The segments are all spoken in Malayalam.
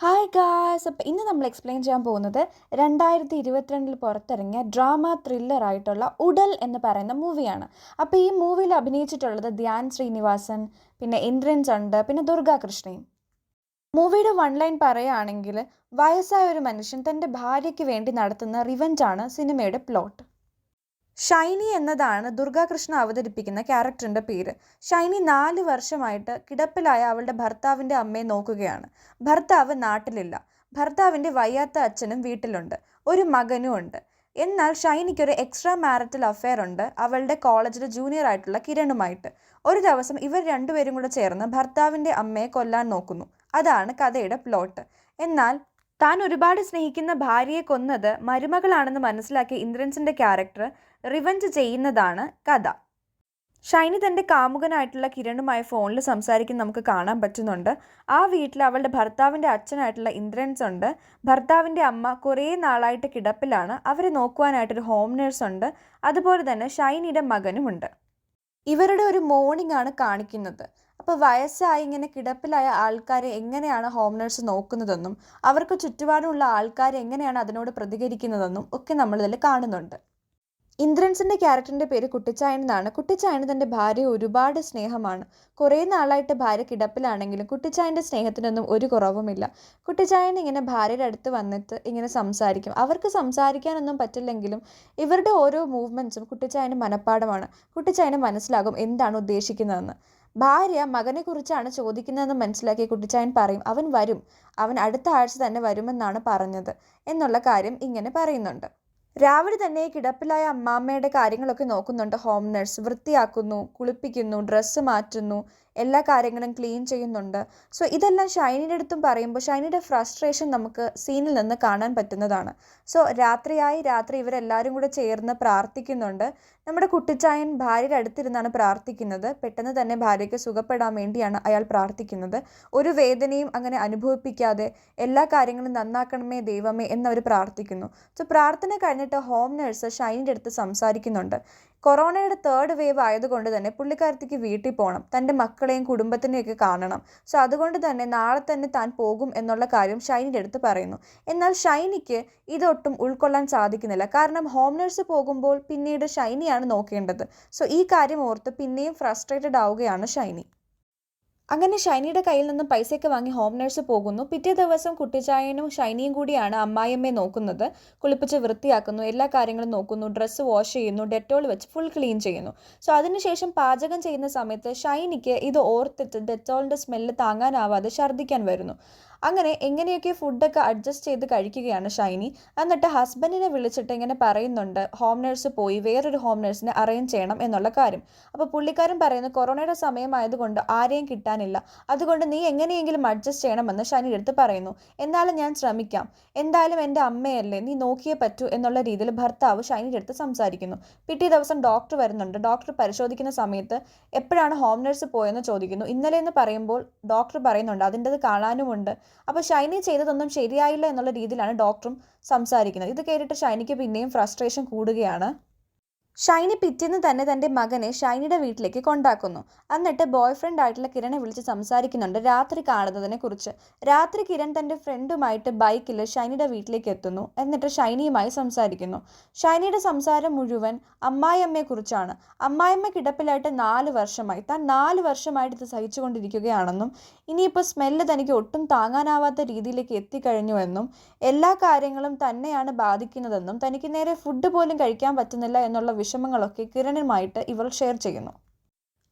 Hi guys. അപ്പോൾ ഇന്ന് നമ്മൾ എക്സ്പ്ലെയിൻ ചെയ്യാൻ പോകുന്നത് 2022 പുറത്തിറങ്ങിയ ഡ്രാമ ത്രില്ലറായിട്ടുള്ള ഉടൽ എന്ന് പറയുന്ന മൂവിയാണ്. അപ്പോൾ ഈ മൂവിയിൽ അഭിനയിച്ചിട്ടുള്ളത് ധ്യാൻ ശ്രീനിവാസൻ, പിന്നെ ഇന്ദ്രൻസ് ഉണ്ട്, പിന്നെ ദുർഗാകൃഷ്ണയും. മൂവിയുടെ വൺ ലൈൻ പറയുകയാണെങ്കിൽ, വയസ്സായ ഒരു മനുഷ്യൻ തൻ്റെ ഭാര്യയ്ക്ക് വേണ്ടി നടത്തുന്ന റിവഞ്ചാണ് സിനിമയുടെ പ്ലോട്ട്. ഷൈനി എന്നതാണ് ദുർഗാകൃഷ്ണ അവതരിപ്പിക്കുന്ന ക്യാരക്ടറിൻ്റെ പേര്. ഷൈനി 4 വർഷമായിട്ട് കിടപ്പിലായ അവളുടെ ഭർത്താവിൻ്റെ അമ്മയെ നോക്കുകയാണ്. ഭർത്താവ് നാട്ടിലില്ല. ഭർത്താവിൻ്റെ വയ്യാത്ത അച്ഛനും വീട്ടിലുണ്ട്. ഒരു മകനും ഉണ്ട്. എന്നാൽ ഷൈനിക്കൊരു എക്സ്ട്രാ മാരിറ്റൽ അഫെയർ ഉണ്ട് അവളുടെ കോളേജിലെ ജൂനിയർ ആയിട്ടുള്ള കിരണുമായിട്ട്. ഒരു ദിവസം ഇവർ രണ്ടുപേരും കൂടെ ചേർന്ന് ഭർത്താവിൻ്റെ അമ്മയെ കൊല്ലാൻ നോക്കുന്നു. അതാണ് കഥയുടെ പ്ലോട്ട്. എന്നാൽ താൻ ഒരുപാട് സ്നേഹിക്കുന്ന ഭാര്യയെ കൊന്നത് മരുമകളാണെന്ന് മനസ്സിലാക്കിയ ഇന്ദ്രൻസിൻ്റെ ക്യാരക്ടർ റിവഞ്ച് ചെയ്യുന്നതാണ് കഥ. ഷൈനി തൻ്റെ കാമുകനായിട്ടുള്ള കിരണുമായി ഫോണിൽ സംസാരിക്കുന്ന നമുക്ക് കാണാൻ പറ്റുന്നുണ്ട്. ആ വീട്ടിൽ അവളുടെ ഭർത്താവിൻ്റെ അച്ഛനായിട്ടുള്ള ഇന്ദ്രൻസ് ഉണ്ട്. ഭർത്താവിൻ്റെ അമ്മ കുറേ നാളായിട്ട് കിടപ്പിലാണ്. അവരെ നോക്കുവാനായിട്ടൊരു ഹോം നേഴ്സ് ഉണ്ട്. അതുപോലെ തന്നെ ഷൈനിയുടെ മകനുമുണ്ട്. ഇവരുടെ ഒരു മോർണിംഗ് ആണ് കാണിക്കുന്നത്. അപ്പോൾ വയസ്സായി ഇങ്ങനെ കിടപ്പിലായ ആൾക്കാരെ എങ്ങനെയാണ് ഹോം നേഴ്സ് നോക്കുന്നതെന്നും അവർക്ക് ചുറ്റുപാടുമുള്ള ആൾക്കാർ എങ്ങനെയാണ് അതിനോട് പ്രതികരിക്കുന്നതെന്നും ഒക്കെ നമ്മളിതിൽ കാണുന്നുണ്ട്. ഇന്ദ്രൻസിൻ്റെ ക്യാരക്ടറിൻ്റെ പേര് കുട്ടിച്ചായൻ എന്നാണ്. കുട്ടിച്ചായന് തൻ്റെ ഭാര്യ ഒരുപാട് സ്നേഹമാണ്. കുറേ നാളായിട്ട് ഭാര്യ കിടപ്പിലാണെങ്കിലും കുട്ടിച്ചായൻ്റെ സ്നേഹത്തിനൊന്നും ഒരു കുറവുമില്ല. കുട്ടിച്ചായൻ ഇങ്ങനെ ഭാര്യയുടെ അടുത്ത് വന്നിട്ട് ഇങ്ങനെ സംസാരിക്കും. അവർക്ക് സംസാരിക്കാനൊന്നും പറ്റില്ലെങ്കിലും ഇവരുടെ ഓരോ മൂവ്മെൻറ്റ്സും കുട്ടിച്ചായന് മനഃപ്പാടമാണ്. കുട്ടിച്ചായന് മനസ്സിലാകും എന്താണ് ഉദ്ദേശിക്കുന്നതെന്ന്. ഭാര്യ മകനെക്കുറിച്ചാണ് ചോദിക്കുന്നതെന്ന് മനസ്സിലാക്കിയ കുട്ടിച്ചായൻ പറയും, അവൻ വരും, അവൻ അടുത്ത ആഴ്ച തന്നെ വരുമെന്നാണ് പറഞ്ഞത് എന്നുള്ള കാര്യം ഇങ്ങനെ പറയുന്നുണ്ട്. രാവിലെ തന്നെ കിടപ്പിലായ അമ്മാമ്മയുടെ കാര്യങ്ങളൊക്കെ നോക്കുന്നുണ്ട് ഹോം നഴ്സ്. വൃത്തിയാക്കുന്നു, കുളിപ്പിക്കുന്നു, ഡ്രസ്സ് മാറ്റുന്നു, എല്ലാ കാര്യങ്ങളും ക്ലീൻ ചെയ്യുന്നുണ്ട്. സോ ഇതെല്ലാം ഷൈനിയുടെ അടുത്തും പറയുമ്പോൾ ഷൈനിയുടെ ഫ്രസ്ട്രേഷൻ നമുക്ക് സീനിൽ നിന്ന് കാണാൻ പറ്റുന്നതാണ്. സോ രാത്രി ഇവരെല്ലാവരും കൂടെ ചേർന്ന് പ്രാർത്ഥിക്കുന്നുണ്ട്. നമ്മുടെ കുട്ടിച്ചായൻ ഭാര്യയുടെ അടുത്തിരുന്നാണ് പ്രാർത്ഥിക്കുന്നത്. പെട്ടെന്ന് തന്നെ ഭാര്യയ്ക്ക് സുഖപ്പെടാൻ വേണ്ടിയാണ് അയാൾ പ്രാർത്ഥിക്കുന്നത്. ഒരു വേദനയും അങ്ങനെ അനുഭവിപ്പിക്കാതെ എല്ലാ കാര്യങ്ങളും നന്നാക്കണമേ ദൈവമേ എന്നവർ പ്രാർത്ഥിക്കുന്നു. സോ പ്രാർത്ഥന കഴിഞ്ഞിട്ട് ഹോം നഴ്സ് ഷൈനിൻ്റെ അടുത്ത് സംസാരിക്കുന്നുണ്ട്. കൊറോണയുടെ 3rd വേവ് ആയതുകൊണ്ട് തന്നെ പുള്ളിക്കാരത്തിക്ക് വീട്ടിൽ പോകണം, തൻ്റെ മക്കളെയും കുടുംബത്തിനെയൊക്കെ കാണണം. സോ അതുകൊണ്ട് തന്നെ നാളെ തന്നെ താൻ പോകും എന്നുള്ള കാര്യം ഷൈനിൻ്റെ അടുത്ത് പറയുന്നു. എന്നാൽ ഷൈനിക്ക് ഇതൊട്ടും ഉൾക്കൊള്ളാൻ സാധിക്കുന്നില്ല. കാരണം ഹോം നഴ്സ് പോകുമ്പോൾ പിന്നീട് ഷൈനിയാണ് നോക്കേണ്ടത്. സോ ഈ കാര്യം ഓർത്ത് പിന്നെയും ഫ്രസ്ട്രേറ്റഡ് ആവുകയാണ് ഷൈനി. അങ്ങനെ ഷൈനിയുടെ കയ്യിൽ നിന്നും പൈസയൊക്കെ വാങ്ങി ഹോം നേഴ്സ് പോകുന്നു. പിറ്റേ ദിവസം കുട്ടിച്ചായനും ഷൈനിയും കൂടിയാണ് അമ്മായിയമ്മയെ നോക്കുന്നത്. കുളിപ്പിച്ച് വൃത്തിയാക്കുന്നു, എല്ലാ കാര്യങ്ങളും നോക്കുന്നു, ഡ്രസ്സ് വാഷ് ചെയ്യുന്നു, ഡെറ്റോൾ വെച്ച് ഫുൾ ക്ലീൻ ചെയ്യുന്നു. സോ അതിനുശേഷം പാചകം ചെയ്യുന്ന സമയത്ത് ഷൈനിക്ക് ഇത് ഓർത്തിട്ട് ഡെറ്റോളിൻ്റെ സ്മെല്ല് താങ്ങാനാവാതെ ഛർദ്ദിക്കാൻ വരുന്നു. അങ്ങനെ എങ്ങനെയൊക്കെ ഫുഡൊക്കെ അഡ്ജസ്റ്റ് ചെയ്ത് കഴിക്കുകയാണ് ഷൈനി. എന്നിട്ട് ഹസ്ബൻഡിനെ വിളിച്ചിട്ട് ഇങ്ങനെ പറയുന്നുണ്ട്, ഹോം നേഴ്സ് പോയി വേറൊരു ഹോം നേഴ്സിനെ അറേഞ്ച് ചെയ്യണം എന്നുള്ള കാര്യം. അപ്പോൾ പുള്ളിക്കാരൻ പറയുന്നു, കൊറോണയുടെ സമയമായതുകൊണ്ട് ആരെയും കിട്ടാനില്ല, അതുകൊണ്ട് നീ എങ്ങനെയെങ്കിലും അഡ്ജസ്റ്റ് ചെയ്യണമെന്ന് ഷൈനിയുടെ അടുത്ത് പറയുന്നു. എന്നാലും ഞാൻ ശ്രമിക്കാം, എന്തായാലും എൻ്റെ അമ്മയല്ലേ, നീ നോക്കിയേ പറ്റൂ എന്നുള്ള രീതിയിൽ ഭർത്താവ് ഷൈനിയുടെ അടുത്ത് സംസാരിക്കുന്നു. പിറ്റേ ദിവസം ഡോക്ടർ വരുന്നുണ്ട്. ഡോക്ടർ പരിശോധിക്കുന്ന സമയത്ത് എപ്പോഴാണ് ഹോം നേഴ്സ് പോയെന്ന് ചോദിക്കുന്നു. ഇന്നലെ എന്ന് പറയുമ്പോൾ ഡോക്ടർ പറയുന്നുണ്ട് അതിൻ്റെത് കാണാനുമുണ്ട്. അപ്പോൾ ഷൈനി ചെയ്തതൊന്നും ശരിയായില്ല എന്നുള്ള രീതിയിലാണ് ഡോക്ടറും സംസാരിക്കുന്നത്. ഇത് കേട്ടിട്ട് ഷൈനിക്ക് പിന്നെയും ഫ്രസ്ട്രേഷൻ കൂടുകയാണ്. ഷൈനി പിറ്റേന്ന് തന്നെ തൻ്റെ മകനെ ഷൈനിയുടെ വീട്ടിലേക്ക് കൊണ്ടാക്കുന്നു. എന്നിട്ട് ബോയ് ഫ്രണ്ട് ആയിട്ടുള്ള കിരണെ വിളിച്ച് സംസാരിക്കുന്നുണ്ട് രാത്രി കാണുന്നതിനെ കുറിച്ച്. രാത്രി കിരൺ തൻ്റെ ഫ്രണ്ടുമായിട്ട് ബൈക്കിൽ ഷൈനിയുടെ വീട്ടിലേക്ക് എത്തുന്നു. എന്നിട്ട് ഷൈനിയുമായി സംസാരിക്കുന്നു. ഷൈനിയുടെ സംസാരം മുഴുവൻ അമ്മായിയമ്മയെക്കുറിച്ചാണ്. അമ്മായിയമ്മ കിടപ്പിലായിട്ട് 4 വർഷമായി. താൻ 4 വർഷമായിട്ട് ഇത് സഹിച്ചുകൊണ്ടിരിക്കുകയാണെന്നും ഇനിയിപ്പോൾ സ്മെല്ല് തനിക്ക് ഒട്ടും താങ്ങാനാവാത്ത രീതിയിലേക്ക് എത്തിക്കഴിഞ്ഞുവെന്നും എല്ലാ കാര്യങ്ങളും തന്നെയാണ് ബാധിക്കുന്നതെന്നും തനിക്ക് നേരെ ഫുഡ് പോലും കഴിക്കാൻ പറ്റുന്നില്ല എന്നുള്ള വിഷമങ്ങളൊക്കെ കിരണുമായിട്ട് ഇവൾ ഷെയർ ചെയ്യുന്നു.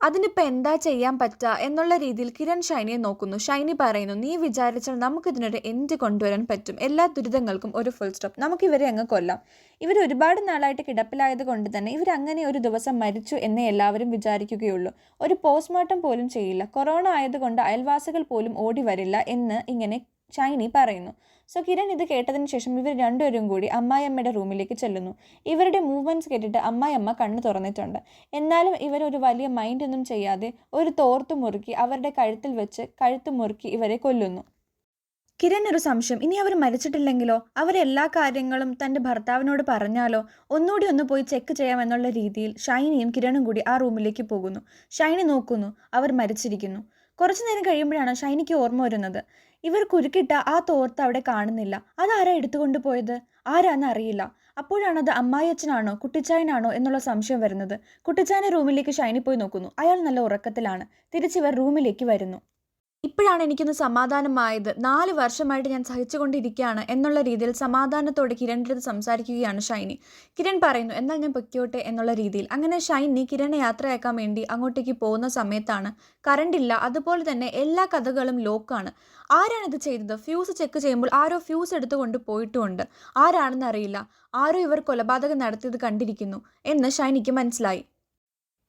അതിനിപ്പോൾ എന്താ ചെയ്യാൻ പറ്റുക എന്നുള്ള രീതിയിൽ കിരൺ ഷൈനിയെ നോക്കുന്നു. ഷൈനി പറയുന്നു, നീ വിചാരിച്ചാൽ നമുക്കിതിനൊരു എൻഡ് കൊണ്ടുവരാൻ പറ്റും. എല്ലാ ദുരിതങ്ങൾക്കും ഒരു ഫുൾ സ്റ്റോപ്പ്. നമുക്കിവരെ അങ്ങ് കൊല്ലാം. ഇവർ ഒരുപാട് നാളായിട്ട് കിടപ്പിലായത് കൊണ്ട് തന്നെ ഇവരങ്ങനെ ഒരു ദിവസം മരിച്ചു എന്നേ എല്ലാവരും വിചാരിക്കുകയുള്ളൂ. ഒരു പോസ്റ്റ്മോർട്ടം പോലും ചെയ്യില്ല. കൊറോണ ആയതുകൊണ്ട് അയൽവാസികൾ പോലും ഓടി വരില്ല എന്ന് ഇങ്ങനെ ഷൈനി പറയുന്നു. സോ കിരൺ ഇത് കേട്ടതിന് ശേഷം ഇവർ രണ്ടുപേരും കൂടി അമ്മായിയമ്മയുടെ റൂമിലേക്ക് ചെല്ലുന്നു. ഇവരുടെ മൂവ്മെൻറ്റ്സ് കേട്ടിട്ട് അമ്മായിയമ്മ കണ്ണ് തുറന്നിട്ടുണ്ട്. എന്നാലും ഇവരൊരു വലിയ മൈൻഡൊന്നും ചെയ്യാതെ ഒരു തോർത്ത് മുറുക്കി അവരുടെ കഴുത്തിൽ വെച്ച് കഴുത്ത് മുറുക്കി ഇവരെ കൊല്ലുന്നു. കിരൺ ഒരു സംശയം, ഇനി അവർ മരിച്ചിട്ടില്ലെങ്കിലോ, അവരെല്ലാ കാര്യങ്ങളും തൻ്റെ ഭർത്താവിനോട് പറഞ്ഞാലോ, ഒന്നുകൂടി ഒന്ന് പോയി ചെക്ക് ചെയ്യാമെന്നുള്ള രീതിയിൽ ഷൈനിയും കിരണും കൂടി ആ റൂമിലേക്ക് പോകുന്നു. ഷൈനി നോക്കുന്നു, അവർ മരിച്ചിരിക്കുന്നു. കുറച്ചു നേരം കഴിയുമ്പോഴാണ് ഷൈനിക്ക് ഓർമ്മ വരുന്നത്, ഇവർ കുരുക്കിട്ട ആ തോർത്ത് അവിടെ കാണുന്നില്ല. അതാരാ എടുത്തുകൊണ്ട് പോയത്? ആരാന്ന് അറിയില്ല. അപ്പോഴാണത് അമ്മായിയച്ഛനാണോ കുട്ടിച്ചായനാണോ എന്നുള്ള സംശയം വരുന്നത്. കുട്ടിച്ചായൻ്റെ റൂമിലേക്ക് ഷൈനി പോയി നോക്കുന്നു. അയാൾ നല്ല ഉറക്കത്തിലാണ്. തിരിച്ചിവർ റൂമിലേക്ക് വരുന്നു. ഇപ്പോഴാണ് എനിക്കൊന്ന് സമാധാനമായത്. 4 വർഷമായിട്ട് ഞാൻ സഹിച്ചുകൊണ്ടിരിക്കുകയാണ് എന്നുള്ള രീതിയിൽ സമാധാനത്തോടെ കിരണിൻ്റെ അടുത്ത് സംസാരിക്കുകയാണ് ഷൈനി. കിരൺ പറയുന്നു, എന്നാൽ ഞാൻ പൊയ്ക്കോട്ടെ എന്നുള്ള രീതിയിൽ. അങ്ങനെ ഷൈനി കിരണിനെ യാത്രയാക്കാൻ വേണ്ടി അങ്ങോട്ടേക്ക് പോകുന്ന സമയത്താണ് കറണ്ടില്ല, അതുപോലെ തന്നെ എല്ലാ കഥകളും ലോക്കാണ്. ആരാണിത് ചെയ്തത്? ഫ്യൂസ് ചെക്ക് ചെയ്യുമ്പോൾ ആരോ ഫ്യൂസ് എടുത്തുകൊണ്ട് പോയിട്ടുമുണ്ട്. ആരാണെന്ന് അറിയില്ല. ആരോ ഇവർ കൊലപാതകം നടത്തിയത് കണ്ടിരിക്കുന്നു എന്ന് ഷൈനിക്ക് മനസ്സിലായി.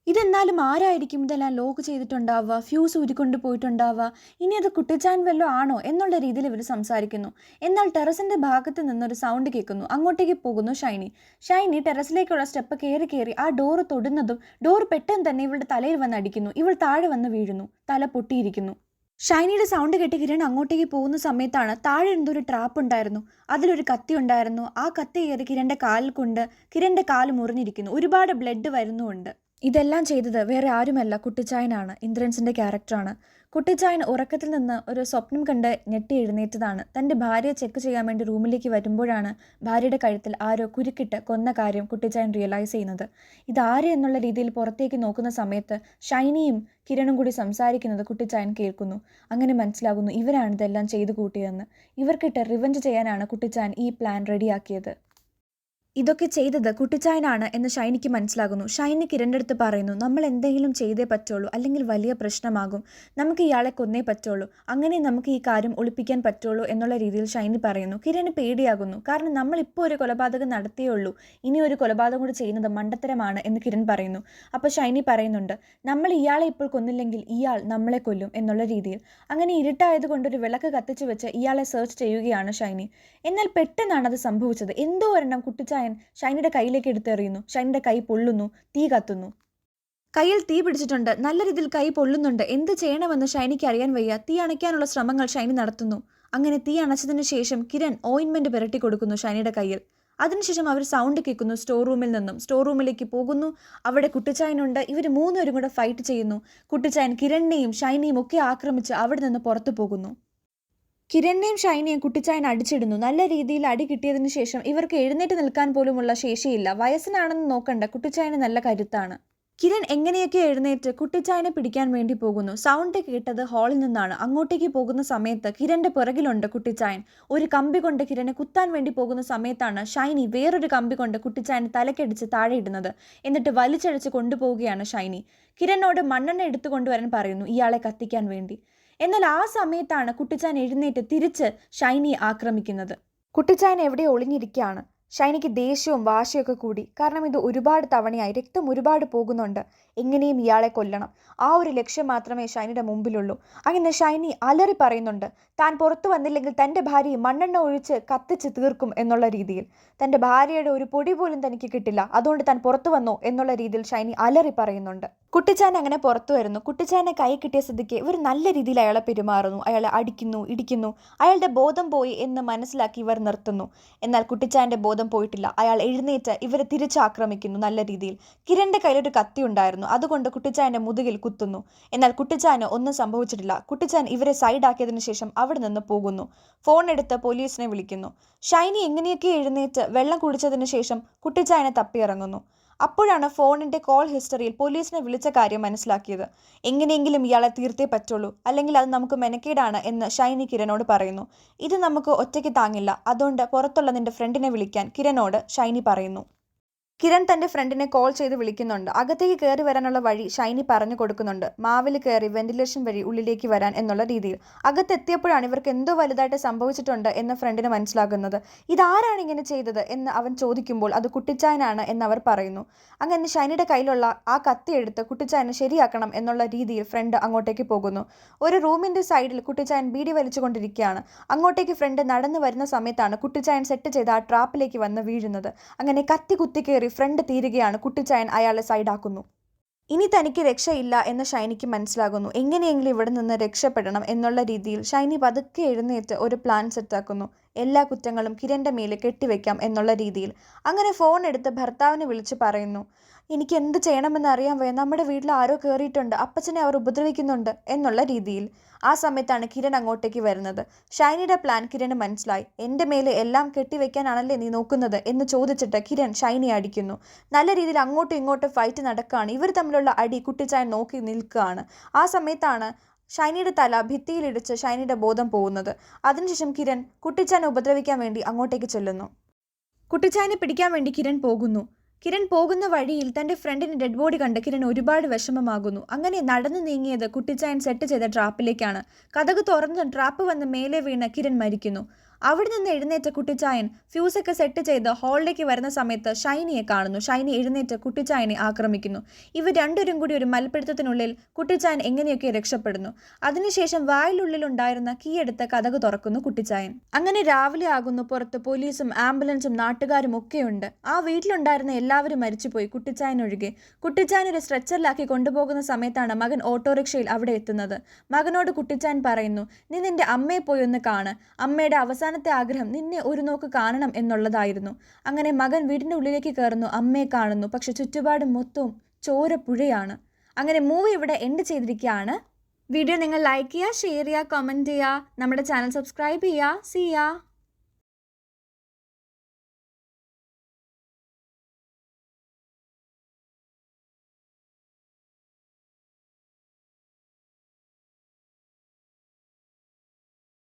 ഇതെന്നാലും ആരായിരിക്കും ഇതെല്ലാം ലോക്ക് ചെയ്തിട്ടുണ്ടാവുക, ഫ്യൂസ് ഊരിക്കൊണ്ട് പോയിട്ടുണ്ടാവുക? ഇനി അത് കുട്ടിച്ചാൻ വല്ലോ ആണോ എന്നുള്ള രീതിയിൽ ഇവർ സംസാരിക്കുന്നു. എന്നാൽ ടെറസിൻ്റെ ഭാഗത്ത് നിന്നൊരു സൗണ്ട് കേൾക്കുന്നു. അങ്ങോട്ടേക്ക് പോകുന്നു ഷൈനി. ഷൈനി ടെറസിലേക്കുള്ള സ്റ്റെപ്പ് കയറി ആ ഡോറ് തൊടുന്നതും ഡോർ പെട്ടെന്ന് തന്നെ ഇവളുടെ തലയിൽ വന്ന് അടിക്കുന്നു. ഇവൾ താഴെ വന്ന് വീഴുന്നു. തല പൊട്ടിയിരിക്കുന്നു. ഷൈനിയുടെ സൗണ്ട് കേട്ട് കിരൺ അങ്ങോട്ടേക്ക് പോകുന്ന സമയത്താണ് താഴെ എന്തൊരു ട്രാപ്പ് ഉണ്ടായിരുന്നു. അതിലൊരു കത്തി ഉണ്ടായിരുന്നു. ആ കത്തി കയറി കിരണിൻ്റെ കാലിൽ കൊണ്ട് കിരണിൻ്റെ കാല് മുറിഞ്ഞിരിക്കുന്നു. ഒരുപാട് ബ്ലഡ് വരുന്നുമുണ്ട്. ഇതെല്ലാം ചെയ്തത് വേറെ ആരുമല്ല, കുട്ടിച്ചായനാണ്. ഇന്ദ്രൻസിൻ്റെ ക്യാരക്ടറാണ്. കുട്ടിച്ചായൻ ഉറക്കത്തിൽ നിന്ന് ഒരു സ്വപ്നം കണ്ട് ഞെട്ടി എഴുന്നേറ്റതാണ്. തൻ്റെ ഭാര്യയെ ചെക്ക് ചെയ്യാൻ വേണ്ടി റൂമിലേക്ക് വരുമ്പോഴാണ് ഭാര്യയുടെ കഴുത്തിൽ ആരോ കുരുക്കിട്ട് കൊന്ന കാര്യം കുട്ടിച്ചായൻ റിയലൈസ് ചെയ്യുന്നത്. ഇതാര് എന്നുള്ള രീതിയിൽ പുറത്തേക്ക് നോക്കുന്ന സമയത്ത് ഷൈനിയും കിരണും കൂടി സംസാരിക്കുന്നത് കുട്ടിച്ചായൻ കേൾക്കുന്നു. അങ്ങനെ മനസ്സിലാകുന്നു ഇവരാണ് ഇതെല്ലാം ചെയ്തു കൂട്ടിയതെന്ന്. ഇവർക്കിട്ട് റിവഞ്ച് ചെയ്യാനാണ് കുട്ടിച്ചായൻ ഈ പ്ലാൻ റെഡിയാക്കിയത്. ഇതൊക്കെ ചെയ്തത് കുട്ടിച്ചായനാണ് എന്ന് ഷൈനിക്ക് മനസ്സിലാകുന്നു. ഷൈനി കിരണിൻ്റെ അടുത്ത് പറയുന്നു, നമ്മൾ എന്തെങ്കിലും ചെയ്തേ പറ്റുള്ളൂ, അല്ലെങ്കിൽ വലിയ പ്രശ്നമാകും. നമുക്ക് ഇയാളെ കൊന്നേ പറ്റുള്ളൂ. അങ്ങനെ നമുക്ക് ഈ കാര്യം ഒളിപ്പിക്കാൻ പറ്റുള്ളൂ എന്നുള്ള രീതിയിൽ ഷൈനി പറയുന്നു. കിരണ് പേടിയാകുന്നു. കാരണം നമ്മളിപ്പോൾ ഒരു കൊലപാതകം നടത്തിയേ ഉള്ളൂ, ഇനി ഒരു കൊലപാതകം കൂടി ചെയ്യുന്നത് മണ്ടത്തരമാണ് എന്ന് കിരൺ പറയുന്നു. അപ്പോൾ ഷൈനി പറയുന്നുണ്ട്, നമ്മൾ ഇയാളെ ഇപ്പോൾ കൊന്നില്ലെങ്കിൽ ഇയാൾ നമ്മളെ കൊല്ലും എന്നുള്ള രീതിയിൽ. അങ്ങനെ ഇരുട്ടായതുകൊണ്ടൊരു വിളക്ക് കത്തിച്ചു വെച്ച് ഇയാളെ സെർച്ച് ചെയ്യുകയാണ് ഷൈനി. എന്നാൽ പെട്ടെന്നാണ് അത് സംഭവിച്ചത്. എന്തോ ഒരെണ്ണം കുട്ടിച്ചായൻ ഷൈനിയുടെ കയ്യിലേക്ക് എടുത്തെറിയുന്നു. ഷൈനിയുടെ കൈ പൊള്ളുന്നു. തീ കത്തുന്നു. കയ്യിൽ തീ പിടിച്ചിട്ടുണ്ട്. നല്ല രീതിയിൽ കൈ പൊള്ളുന്നുണ്ട്. എന്ത് ചെയ്യണമെന്ന് ഷൈനിക്ക് അറിയാൻ വയ്യ. തീ അണയ്ക്കാനുള്ള ശ്രമങ്ങൾ ഷൈനി നടത്തുന്നു. അങ്ങനെ തീ അണച്ചതിന് ശേഷം കിരൺ ഓയിൻമെന്റ് പുരട്ടി കൊടുക്കുന്നു ഷൈനിയുടെ കയ്യിൽ. അതിനുശേഷം അവർ സൗണ്ട് കേൾക്കുന്നു സ്റ്റോർ റൂമിൽ നിന്നും. സ്റ്റോർ റൂമിലേക്ക് പോകുന്നു. അവിടെ കുട്ടിച്ചായനുണ്ട്. ഇവർ 3 പേരും കൂടെ ഫൈറ്റ് ചെയ്യുന്നു. കുട്ടിച്ചായൻ കിരണിനെയും ഷൈനിയും ഒക്കെ ആക്രമിച്ച് അവിടെ നിന്ന് പുറത്തു പോകുന്നു. കിരണിനെയും ഷൈനിയും കുട്ടിച്ചായൻ അടിച്ചിടുന്നു. നല്ല രീതിയിൽ അടി കിട്ടിയതിനു ശേഷം ഇവർക്ക് എഴുന്നേറ്റ് നിൽക്കാൻ പോലുമുള്ള ശേഷിയില്ല. വയസ്സിനാണെന്ന് നോക്കണ്ട, കുട്ടിച്ചായന് നല്ല കരുത്താണ്. കിരൺ എങ്ങനെയൊക്കെ എഴുന്നേറ്റ് കുട്ടിച്ചായനെ പിടിക്കാൻ വേണ്ടി പോകുന്നു. സൗണ്ട് കേട്ടത് ഹാളിൽ നിന്നാണ്. അങ്ങോട്ടേക്ക് പോകുന്ന സമയത്ത് കിരണിന്റെ പുറകിലുണ്ട് കുട്ടിച്ചായൻ. ഒരു കമ്പി കൊണ്ട് കിരणे കുത്താൻ വേണ്ടി പോകുന്ന സമയത്താണ് ഷൈനി വേറൊരു കമ്പി കൊണ്ട് കുട്ടിച്ചായനെ തലക്കടിച്ച് താഴെ ഇടുന്നത്. എന്നിട്ട് വലിച്ചഴിച്ച് കൊണ്ടുപോവുകയാണ് ഷൈനി. കിരണിനോട് മണ്ണെണ്ണ എടുത്തു കൊണ്ടുവരാൻ പറയുന്നു ഇയാളെ കത്തിക്കാൻ വേണ്ടി. എന്നാൽ ആ സമയത്താണ് കുട്ടിച്ചായൻ എഴുന്നേറ്റ് തിരിച്ച് ഷൈനിയെ ആക്രമിക്കുന്നത്. കുട്ടിച്ചായൻ എവിടെ ഒളിഞ്ഞിരിക്കുകയാണ്. ഷൈനിക്ക് ദേഷ്യവും വാശിയൊക്കെ കൂടി. കാരണം ഇത് ഒരുപാട് തവണയായി, രക്തം ഒരുപാട് പോകുന്നുണ്ട്. എങ്ങനെയും ഇയാളെ കൊല്ലണം, ആ ഒരു ലക്ഷ്യം മാത്രമേ ഷൈനിയുടെ മുമ്പിലുള്ളൂ. അങ്ങനെ ഷൈനി അലറി പറയുന്നുണ്ട്, താൻ പുറത്തു വന്നില്ലെങ്കിൽ തൻ്റെ ഭാര്യയെ മണ്ണെണ്ണ ഒഴിച്ച് കത്തിച്ച് തീർക്കും എന്നുള്ള രീതിയിൽ. തൻ്റെ ഭാര്യയുടെ ഒരു പൊടി പോലും തനിക്ക് കിട്ടില്ല, അതുകൊണ്ട് താൻ പുറത്തു വന്നോ എന്നുള്ള രീതിയിൽ ഷൈനി അലറി പറയുന്നുണ്ട്. കുട്ടിച്ചായൻ അങ്ങനെ പുറത്തു വരുന്നു. കുട്ടിച്ചായനെ കൈ കിട്ടിയ സ്ഥിതിക്ക് ഇവർ നല്ല രീതിയിൽ അയാളെ പെരുമാറുന്നു. അയാളെ അടിക്കുന്നു, ഇടിക്കുന്നു. അയാളുടെ ബോധം പോയി എന്ന് മനസ്സിലാക്കി ഇവർ നിർത്തുന്നു. എന്നാൽ കുട്ടിച്ചായൻ്റെ ബോധം പോയിട്ടില്ല. അയാൾ എഴുന്നേറ്റ് ഇവരെ തിരിച്ചാക്രമിക്കുന്നു നല്ല രീതിയിൽ. കിരണിന്റെ കയ്യിലൊരു കത്തി ഉണ്ടായിരുന്നു. അതുകൊണ്ട് കുട്ടിച്ചായന്റെ മുതുകിൽ കുത്തുന്നു. എന്നാൽ കുട്ടിച്ചായന് ഒന്നും സംഭവിച്ചിട്ടില്ല. കുട്ടിച്ചായൻ ഇവരെ സൈഡാക്കിയതിനു ശേഷം അവിടെ നിന്ന് പോകുന്നു. ഫോൺ എടുത്ത് പോലീസിനെ വിളിക്കുന്നു. ഷൈനി എങ്ങനെയൊക്കെ എഴുന്നേറ്റ് വെള്ളം കുടിച്ചതിന് ശേഷം കുട്ടിച്ചായനെ തപ്പിയിറങ്ങുന്നു. അപ്പോഴാണ് ഫോണിന്റെ കോൾ ഹിസ്റ്ററിയിൽ പോലീസിനെ വിളിച്ച കാര്യം മനസ്സിലാക്കിയത്. എങ്ങനെയെങ്കിലും ഇയാളെ തീർത്തേ പറ്റുള്ളൂ, അല്ലെങ്കിൽ അത് നമുക്ക് മെനക്കേടാണ് എന്ന് ഷൈനി കിരണിനോട് പറയുന്നു. ഇത് നമുക്ക് ഒറ്റയ്ക്ക് താങ്ങില്ല, അതുകൊണ്ട് പുറത്തുള്ള നിന്റെ ഫ്രണ്ടിനെ വിളിക്കാൻ കിരണിനോട് ഷൈനി പറയുന്നു. കിരൺ തൻ്റെ ഫ്രണ്ടിനെ കോൾ ചെയ്ത് വിളിക്കുന്നുണ്ട്. അകത്തേക്ക് കയറി വരാനുള്ള വഴി ഷൈനി പറഞ്ഞു കൊടുക്കുന്നുണ്ട്. മാവിൽ കയറി വെന്റിലേഷൻ വഴി ഉള്ളിലേക്ക് വരാൻ എന്നുള്ള രീതിയിൽ. അകത്തെത്തിയപ്പോഴാണ് ഇവർക്ക് എന്തോ വലുതായിട്ട് സംഭവിച്ചിട്ടുണ്ട് എന്ന് ഫ്രണ്ടിന് മനസ്സിലാകുന്നത്. ഇതാരാണ് ഇങ്ങനെ ചെയ്തത് എന്ന് അവൻ ചോദിക്കുമ്പോൾ അത് കുട്ടിച്ചായനാണ് എന്നവർ പറയുന്നു. അങ്ങനെ ഷൈനിയുടെ കയ്യിലുള്ള ആ കത്തി എടുത്ത് കുട്ടിച്ചായനെ ശരിയാക്കണം എന്നുള്ള രീതിയിൽ ഫ്രണ്ട് അങ്ങോട്ടേക്ക് പോകുന്നു. ഒരു റൂമിൻ്റെ സൈഡിൽ കുട്ടിച്ചായൻ ബീഡി വലിച്ചുകൊണ്ടിരിക്കുകയാണ്. അങ്ങോട്ടേക്ക് ഫ്രണ്ട് നടന്നു വരുന്ന സമയത്താണ് കുട്ടിച്ചായൻ സെറ്റ് ചെയ്ത ആ ട്രാപ്പിലേക്ക് വന്ന് വീഴുന്നത്. അങ്ങനെ കത്തി കുത്തി കയറി ഫ്രണ്ട് തീരുകയാണ്. കുട്ടിച്ചായൻ അയാളെ സൈഡാക്കുന്നു. ഇനി തനിക്ക് രക്ഷയില്ല എന്ന് ഷൈനിക്ക് മനസ്സിലാകുന്നു. എങ്ങനെയെങ്കിലും ഇവിടെ നിന്ന് രക്ഷപ്പെടണം എന്നുള്ള രീതിയിൽ ഷൈനി പതുക്കെ എഴുന്നേറ്റ് ഒരു പ്ലാൻ സെറ്റാക്കുന്നു. എല്ലാ കുറ്റങ്ങളും കിരണിൻ്റെ മേലെ കെട്ടിവെക്കാം എന്നുള്ള രീതിയിൽ. അങ്ങനെ ഫോൺ എടുത്ത് ഭർത്താവിനെ വിളിച്ച് പറയുന്നു, എനിക്ക് എന്ത് ചെയ്യണമെന്ന് അറിയാൻ വയ്യ, നമ്മുടെ വീട്ടിൽ ആരോ കയറിയിട്ടുണ്ട്, അപ്പച്ചനെ അവർ ഉപദ്രവിക്കുന്നുണ്ട് എന്നുള്ള രീതിയിൽ. ആ സമയത്താണ് കിരൺ അങ്ങോട്ടേക്ക് വരുന്നത്. ഷൈനിയുടെ പ്ലാൻ കിരണ് മനസ്സിലായി. എൻ്റെ മേലെ എല്ലാം കെട്ടിവെക്കാനാണല്ലേ നീ നോക്കുന്നത് എന്ന് ചോദിച്ചിട്ട് കിരൺ ഷൈനിയെ അടിക്കുന്നു. നല്ല രീതിയിൽ അങ്ങോട്ടും ഇങ്ങോട്ടും ഫൈറ്റ് നടക്കുകയാണ്. ഇവർ തമ്മിലുള്ള അടി കുട്ടിച്ചായൻ നോക്കി നിൽക്കുകയാണ്. ആ സമയത്താണ് ഷൈനിയുടെ തല ഭിത്തിയിലിടിച്ച് ഷൈനിയുടെ ബോധം പോകുന്നത്. അതിനുശേഷം കിരൺ കുട്ടിച്ചായനെ ഉപദ്രവിക്കാൻ വേണ്ടി അങ്ങോട്ടേക്ക് ചെല്ലുന്നു. കുട്ടിച്ചായനെ പിടിക്കാൻ വേണ്ടി കിരൺ പോകുന്ന വഴിയിൽ തൻ്റെ ഫ്രണ്ടിന് ഡെഡ് ബോഡി കണ്ട് കിരൺ ഒരുപാട് വിഷമമാകുന്നു. അങ്ങനെ നടന്നു നീങ്ങിയത് കുട്ടിച്ചായൻ സെറ്റ് ചെയ്ത ട്രാപ്പിലേക്കാണ്. കതക് തുറന്ന് ട്രാപ്പ് വന്ന് മേലെ വീണ് കിരൺ മരിക്കുന്നു. അവിടെ നിന്ന് എഴുന്നേറ്റ കുട്ടിച്ചായൻ ഫ്യൂസൊക്കെ സെറ്റ് ചെയ്ത് ഹാളിലേക്ക് വരുന്ന സമയത്ത് ഷൈനിയെ കാണുന്നു. ഷൈനി എഴുന്നേറ്റ് കുട്ടിച്ചായനെ ആക്രമിക്കുന്നു. ഇവർ രണ്ടുപേരും കൂടി ഒരു മൽപ്പിടുത്തത്തിനുള്ളിൽ കുട്ടിച്ചായൻ എങ്ങനെയൊക്കെ രക്ഷപ്പെടുന്നു. അതിനുശേഷം വായിലുള്ളിലുണ്ടായിരുന്ന കീ എടുത്ത് കതക് തുറക്കുന്നു കുട്ടിച്ചായൻ. അങ്ങനെ രാവിലെ ആകുന്നു. പുറത്ത് പോലീസും ആംബുലൻസും നാട്ടുകാരും ഒക്കെയുണ്ട്. ആ വീട്ടിലുണ്ടായിരുന്ന എല്ലാവരും മരിച്ചുപോയി, കുട്ടിച്ചായൻ ഒഴികെ. കുട്ടിച്ചായൻ ഒരു സ്ട്രെച്ചറിലാക്കി കൊണ്ടുപോകുന്ന സമയത്താണ് മകൻ ഓട്ടോറിക്ഷയിൽ അവിടെ എത്തുന്നത്. മകനോട് കുട്ടിച്ചായൻ പറയുന്നു, നീ നിന്റെ അമ്മയെ പോയി ഒന്ന് കാണ്. അമ്മയുടെ അവസാനത്തെ ആഗ്രഹം നിന്നെ ഒരു നോക്ക് കാണണം എന്നുള്ളതായിരുന്നു. അങ്ങനെ മകൻ വീടിൻ്റെ ഉള്ളിലേക്ക് കയറുന്നു, അമ്മയെ കാണുന്നു. പക്ഷെ ചുറ്റുപാടും മൊത്തവും ചോരപ്പുഴയാണ്. അങ്ങനെ മൂവി ഇവിടെ എൻഡ് ചെയ്തിരിക്കുകയാണ്. വീഡിയോ നിങ്ങൾ ലൈക്ക് ചെയ്യുക, ഷെയർ ചെയ്യുക, കമൻറ്റ് ചെയ്യുക, നമ്മുടെ ചാനൽ സബ്സ്ക്രൈബ് ചെയ്യുക. See ya.